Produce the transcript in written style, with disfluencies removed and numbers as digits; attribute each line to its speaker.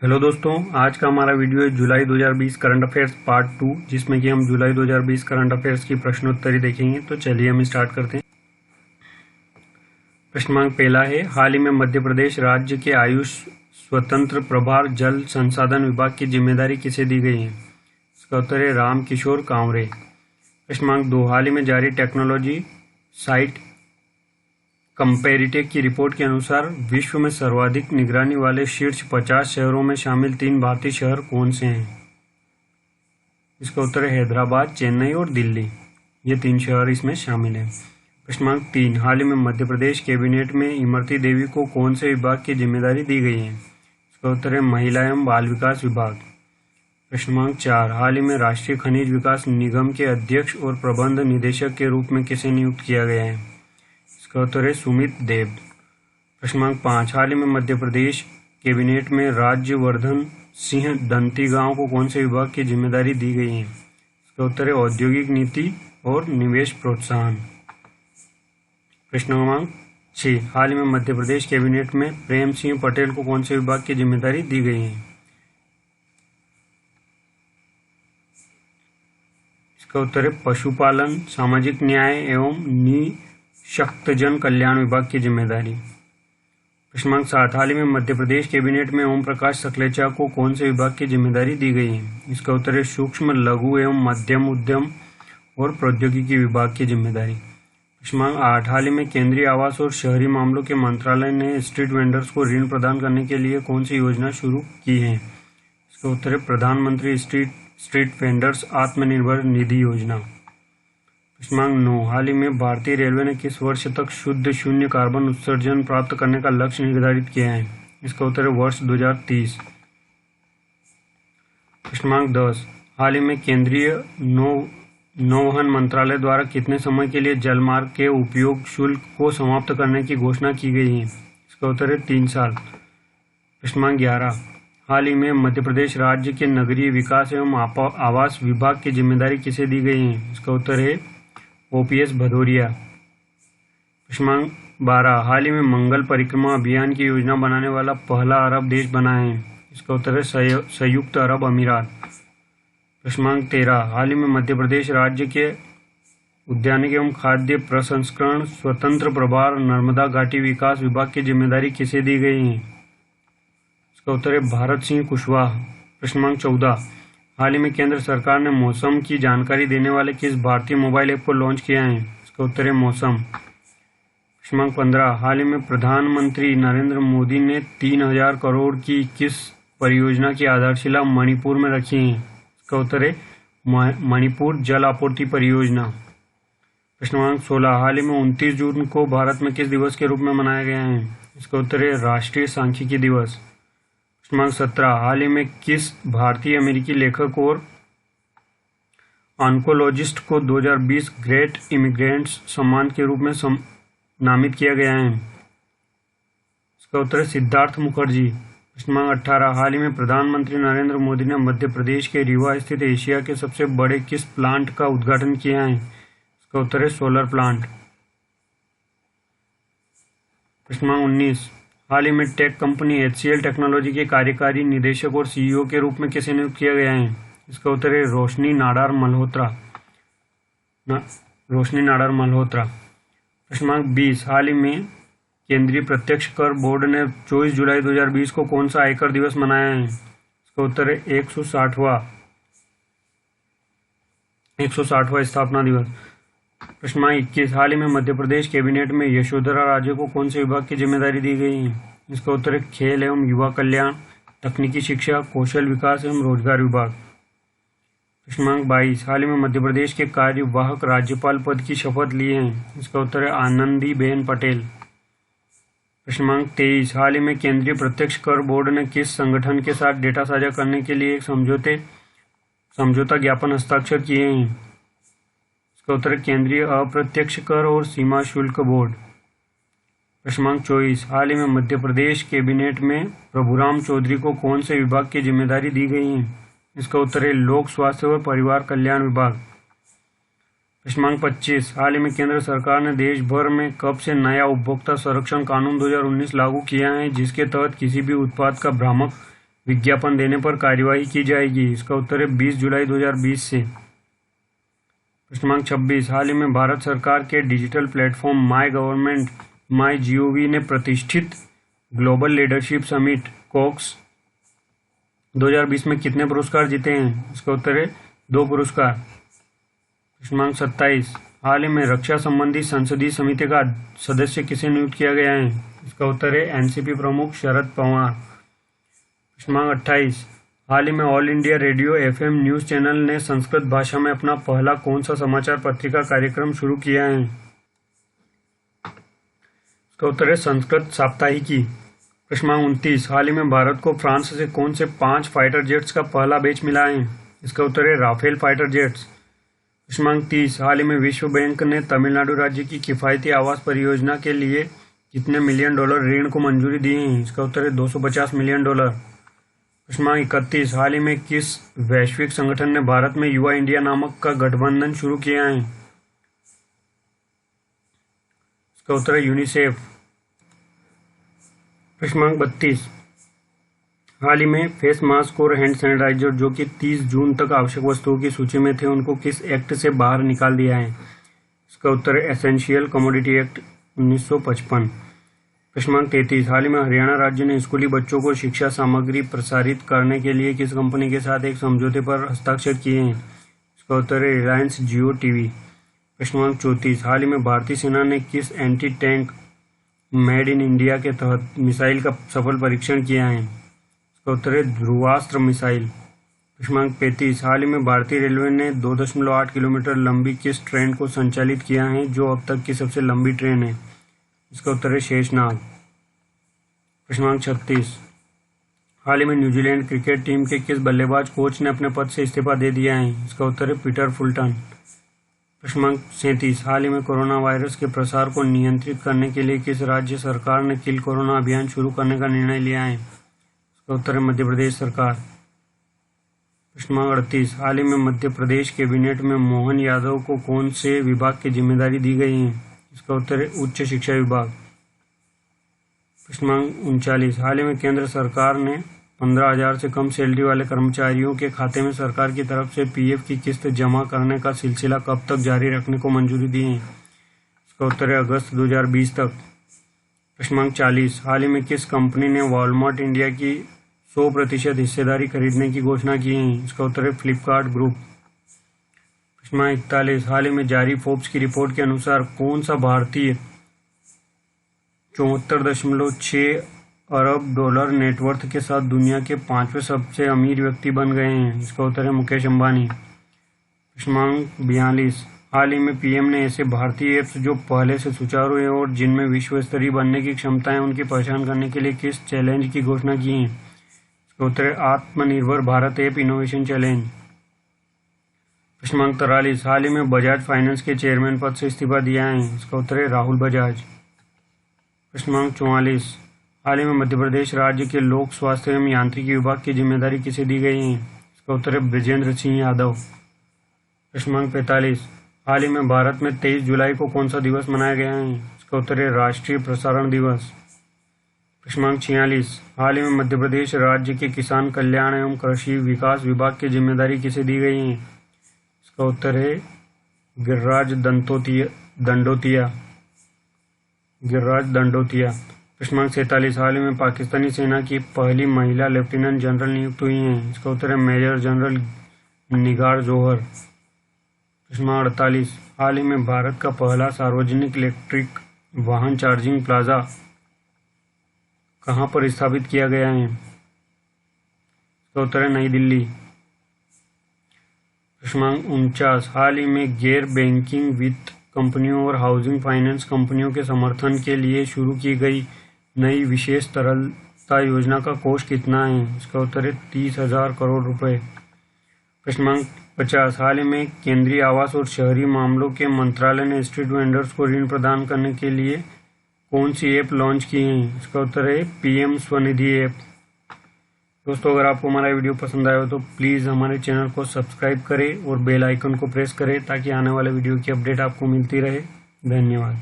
Speaker 1: Hello दोस्तों, आज का हमारा वीडियो है जुलाई 2020 करंट अफेयर्स पार्ट 2, जिसमें कि हम जुलाई 2020 करंट अफेयर्स की प्रश्नोत्तरी देखेंगे। तो चलिए हम स्टार्ट करते हैं। प्रश्नांक पहला है, हाल ही में मध्य प्रदेश राज्य के आयुष स्वतंत्र प्रभार जल संसाधन विभाग की जिम्मेदारी किसे दी गई है? इसका उत्तर है राम किशोर कांवरे। प्रश्नांक 2, हाल ही में जारी टेक्नोलॉजी साइट कंपैरिटेक की रिपोर्ट के अनुसार विश्व में सर्वाधिक निगरानी वाले शीर्ष 50 शहरों में शामिल 3 भारतीय शहर कौन से हैं? इसका उत्तर है हैदराबाद, चेन्नई और दिल्ली। ये 3 शहर इसमें शामिल हैं। प्रश्नांक 3, हाल ही में मध्य प्रदेश कैबिनेट में इमरती देवी को कौन से विभाग की जिम्मेदारी दी गई है? इसका उत्तर है महिला एवं बाल विकास विभाग। प्रश्नांक 4, हाल ही में राष्ट्रीय खनिज विकास निगम के अध्यक्ष और प्रबंध निदेशक के रूप में किसे नियुक्त किया गया है? इसका उत्तर है सुमित देव। प्रश्नांक 5, हाल ही में मध्य प्रदेश कैबिनेट में राज्यवर्धन सिंह दंतीगांव को कौन से विभाग की जिम्मेदारी दी गई है? इसका उत्तर है औद्योगिक नीति और निवेश प्रोत्साहन। प्रश्नांक 6, हाल ही में मध्य प्रदेश कैबिनेट में प्रेम सिंह पटेल को कौन से विभाग की जिम्मेदारी दी गई है? इसका उत्तर है पशुपालन, सामाजिक न्याय एवं निःशक्तजन कल्याण विभाग की जिम्मेदारी। प्रश्नांक 7, हाल ही में मध्य प्रदेश कैबिनेट में ओम प्रकाश सकलेचा को कौन से विभाग की जिम्मेदारी दी गई है? इसका उत्तर है सूक्ष्म, लघु एवं मध्यम उद्यम और प्रौद्योगिकी विभाग की जिम्मेदारी। प्रश्नांक 8, हाल ही में केंद्रीय आवास और शहरी मामलों के मंत्रालय ने स्ट्रीट वेंडर्स को ऋण प्रदान करने के लिए कौन सी योजना शुरू की है? इसका उत्तर है प्रधानमंत्री स्ट्रीट वेंडर्स आत्मनिर्भर निधि योजना। प्रश्नांक 9, हाल ही में भारतीय रेलवे ने किस वर्ष तक शुद्ध शून्य कार्बन उत्सर्जन प्राप्त करने का लक्ष्य निर्धारित किया है? इसका उत्तर है वर्ष 2030। प्रश्नांक 10, हाल ही में केंद्रीय नौवहन मंत्रालय द्वारा कितने समय के लिए जलमार्ग के उपयोग शुल्क को समाप्त करने की घोषणा की गई है? इसका उत्तर है 3 साल। प्रश्नांक 11, हाल ही में मध्य प्रदेश राज्य के नगरीय विकास एवं आवास विभाग की जिम्मेदारी किसे दी गई है? इसका उत्तर है ओपीएस भदौरिया। प्रश्नांक 12, हाल ही में मंगल परिक्रमा अभियान की योजना बनाने वाला पहला अरब देश बना है? इसका उत्तर है संयुक्त अरब अमीरात। प्रश्नांक 13, हाल ही में मध्य प्रदेश राज्य के उद्यानिक एवं खाद्य प्रसंस्करण स्वतंत्र प्रभार नर्मदा घाटी विकास विभाग की जिम्मेदारी किसे दी गई है? इसका उत्तर है भारत सिंह कुशवाहा। प्रश्नांक 14, हाल ही में केंद्र सरकार ने मौसम की जानकारी देने वाले किस भारतीय मोबाइल ऐप को लॉन्च किया है? इसका उत्तर है मौसम। प्रश्नांक 15, हाल ही में प्रधानमंत्री नरेंद्र मोदी ने 3000 करोड़ की किस परियोजना की आधारशिला मणिपुर में रखी है? इसका उत्तर है मणिपुर जल आपूर्ति परियोजना। प्रश्नांक 16, हाल ही में 29 जून को भारत में किस दिवस के रूप में मनाया गया है? इसका उत्तर है राष्ट्रीय सांख्यिकी दिवस। प्रश्नांक 17, हाल ही में किस भारतीय अमेरिकी लेखक और ऑन्कोलॉजिस्ट को 2020 ग्रेट इमिग्रेंट्स सम्मान के रूप में नामित किया गया है? इसका उत्तर है सिद्धार्थ मुखर्जी। प्रश्नांक 18, हाल ही में प्रधानमंत्री नरेंद्र मोदी ने मध्य प्रदेश के रीवा स्थित एशिया के सबसे बड़े किस प्लांट का उद्घाटन किया है? इसका उत्तर है सोलर प्लांट। प्रश्नांक 19, हाल ही में टेक कंपनी HCL टेक्नोलॉजी के कार्यकारी निदेशक और CEO के रूप में किसे नियुक्त किया गया है? इसका उत्तर है रोशनी नाडार मल्होत्रा। प्रश्नांक 20, हाल ही में केंद्रीय प्रत्यक्ष कर बोर्ड ने 24 जुलाई 2020 को कौन सा आयकर दिवस मनाया है? इसका उत्तर है 160वां स्थापना दिवस। प्रश्नांक 21, हाल ही में मध्य प्रदेश कैबिनेट में यशोधरा राजे को कौन से विभाग की जिम्मेदारी दी गई है? इसका उत्तर है खेल एवं युवा कल्याण, तकनीकी शिक्षा, कौशल विकास एवं रोजगार विभाग। प्रश्नांक 22, हाल ही में मध्य प्रदेश के कार्यवाहक राज्यपाल पद की शपथ ली है? इसका उत्तर है आनंदीबेन पटेल। प्रश्नांक 23, हाल ही में केंद्रीय प्रत्यक्ष कर बोर्ड ने किस संगठन के साथ डेटा साझा करने के लिए एक समझौता ज्ञापन हस्ताक्षर किए हैं? इसका उत्तर है केंद्रीय अप्रत्यक्ष कर और सीमा शुल्क बोर्ड। प्रश्नांक 24, हाल ही में मध्य प्रदेश कैबिनेट में प्रभुराम चौधरी को कौन से विभाग की जिम्मेदारी दी गई है? इसका उत्तर है लोक स्वास्थ्य और परिवार कल्याण विभाग। प्रश्नांक 25, हाल ही में केंद्र सरकार ने देश भर में कब से नया उपभोक्ता संरक्षण कानून 2019 लागू किया है, जिसके तहत किसी भी उत्पाद का भ्रामक विज्ञापन देने पर कार्यवाही की जाएगी? इसका उत्तर है 20 जुलाई 2020 से। प्रश्न क्रमांक 26, हाल ही में भारत सरकार के digital platform my government MyGov ने प्रतिष्ठित ग्लोबल लीडरशिप समिट कॉक्स 2020 में कितने पुरस्कार जीते हैं? इसका उत्तर है 2 पुरस्कार। प्रश्न क्रमांक 27, हाल ही में रक्षा संबंधी संसदीय समिति का सदस्य किसे नियुक्त किया गया है? इसका उत्तर है एनसीपी प्रमुख शरद पवार। प्रश्न क्रमांक 28, हाल ही में all India radio FM news channel ने संस्कृत भाषा में अपना पहला कौन सा समाचार पत्रिका कार्यक्रम शुरू किया है? इसका उत्तर है संस्कृत साप्ताहिकी। प्रश्न क्रमांक 29, हाल ही में भारत को फ्रांस से कौन से 5 फाइटर जेट्स का पहला बैच मिला है? इसका उत्तर है राफेल फाइटर जेट्स। प्रश्न क्रमांक 30, हाल ही में विश्व बैंक ने तमिलनाडु राज्य की किफायती आवास परियोजना के लिए कितने $1 मिलियन ऋण को मंजूरी दी है? इसका उत्तर है $250 मिलियन। प्रश्न क्रमांक 31, हाल ही में किस वैश्विक संगठन ने भारत में युवा इंडिया नामक का गठबंधन शुरू किया है? इसका उत्तर है यूनिसेफ। प्रश्न क्रमांक 32, हाल ही में फेस मास्क और हैंड सैनिटाइजर जो कि 30 जून तक आवश्यक वस्तुओं की सूची में थे उनको किस एक्ट से बाहर निकाल दिया है? इसका उत्तर है एसेंशियल कमोडिटी एक्ट 1955। प्रश्न क्रमांक 33, हाल ही में हरियाणा राज्य ने स्कूली बच्चों को शिक्षा सामग्री प्रसारित करने के लिए किस कंपनी के साथ एक समझौते पर हस्ताक्षर किए हैं? इसका उत्तर है रिलायंस जियो टीवी। प्रश्न क्रमांक 34, हाल ही में भारतीय सेना ने किस anti tank made in India के तहत मिसाइल का सफल परीक्षण किया है? इसका उत्तर है ध्रुवास्त्र मिसाइल। प्रश्न क्रमांक 35, हाल ही में भारतीय रेलवे ने 2.8 किलोमीटर लंबी किस ट्रेन को संचालित किया है जो अब तक की सबसे लंबी ट्रेन है? इसका उत्तर है शेषनाग। प्रश्न क्रमांक 36, हाल ही में न्यूजीलैंड क्रिकेट टीम के किस बल्लेबाज कोच ने अपने पद से इस्तीफा दे दिया है? इसका उत्तर है पीटर फुलटन। प्रश्न क्रमांक 37, हाल ही में कोरोना वायरस के प्रसार को नियंत्रित करने के लिए किस राज्य सरकार ने किल कोरोना अभियान शुरू करने का निर्णय लिया है? इसका उत्तर है मध्य प्रदेश सरकार। प्रश्न क्रमांक 38, हाल ही में मध्य प्रदेश कैबिनेट में मोहन यादव को कौन से विभाग की जिम्मेदारी दी गई है? इसका उत्तर है उच्च शिक्षा विभाग। प्रश्न क्रमांक 39, हाल ही में केंद्र सरकार ने 15,000 से कम सैलरी वाले कर्मचारियों के खाते में सरकार की तरफ से PF की किस्त जमा करने का सिलसिला कब तक जारी रखने को मंजूरी दी है? इसका उत्तर है अगस्त 2020 तक। प्रश्न क्रमांक 40, हाल ही में किस कंपनी ने वॉलमार्ट इंडिया की 100% हिस्सेदारी खरीदने की घोषणा की है? इसका उत्तर है फ्लिपकार्ट ग्रुप। प्रश्न क्रमांक 41, हाल ही में जारी फोर्ब्स की रिपोर्ट के अनुसार कौन सा भारतीय 74.6 अरब डॉलर नेटवर्थ के साथ दुनिया के 5वें सबसे अमीर व्यक्ति बन गए हैं? इसका उत्तर है मुकेश अंबानी। प्रश्न क्रमांक 42, हाल ही में PM ने ऐसे भारतीय ऐप्स जो पहले से सुचारू हैं और जिनमें विश्व स्तरीय बनने की क्षमता है उनकी पहचान करने के लिए किस चैलेंज की घोषणा की है? इसका उत्तर है आत्मनिर्भर भारत ऐप इनोवेशन चैलेंज। प्रश्न क्रमांक 43, हाल ही में बजाज फाइनेंस के चेयरमैन पद से इस्तीफा दिया है? इसका उत्तर है राहुल बजाज। प्रश्न क्रमांक 44, हाल ही में मध्य प्रदेश राज्य के लोक स्वास्थ्य एवं यांत्रिकी विभाग की जिम्मेदारी किसे दी गई है? इसका उत्तर है ब्रजेंद्र सिंह यादव। प्रश्न क्रमांक 45, हाल ही में भारत में 23 जुलाई को कौन सा दिवस मनाया गया है? इसका उत्तर है राष्ट्रीय प्रसारण दिवस। प्रश्न क्रमांक 46, हाल ही में मध्य प्रदेश राज्य के किसान कल्याण एवं कृषि विकास विभाग की जिम्मेदारी किसे दी गई है? इसका उत्तर है गिरिराज दंडोतिया। प्रश्न क्रमांक 47, हाल ही में पाकिस्तानी सेना की पहली महिला लेफ्टिनेंट जनरल नियुक्त हुई हैं? इसका उत्तर है मेजर जनरल निगार जोहर। प्रश्न क्रमांक 48, हाल ही में भारत का पहला सार्वजनिक इलेक्ट्रिक वाहन चार्जिंग प्लाजा कहाँ पर स्थापित किया गया है? इसका उत्तर है नई दिल्ली। प्रश्न क्रमांक 49, हाल ही में गैर बैंकिंग वित्त कंपनियों और हाउसिंग फाइनेंस कंपनियों के समर्थन के लिए शुरू की गई नई विशेष तरलता योजना का कोष कितना है? इसका उत्तर है 30,000 करोड़ रुपए। प्रश्न क्रमांक 50, हाल ही में केंद्रीय आवास और शहरी मामलों के मंत्रालय ने स्ट्रीट वेंडर्स को ऋण प्रदान करने के लिए कौन सी ऐप लॉन्च की है? इसका उत्तर है PM स्वनिधि ऐप। दोस्तों, अगर आपको हमारा वीडियो पसंद आया हो तो प्लीज़ हमारे चैनल को सब्सक्राइब करें और बेल आइकन को प्रेस करें ताकि आने वाले वीडियो की अपडेट आपको मिलती रहे। धन्यवाद।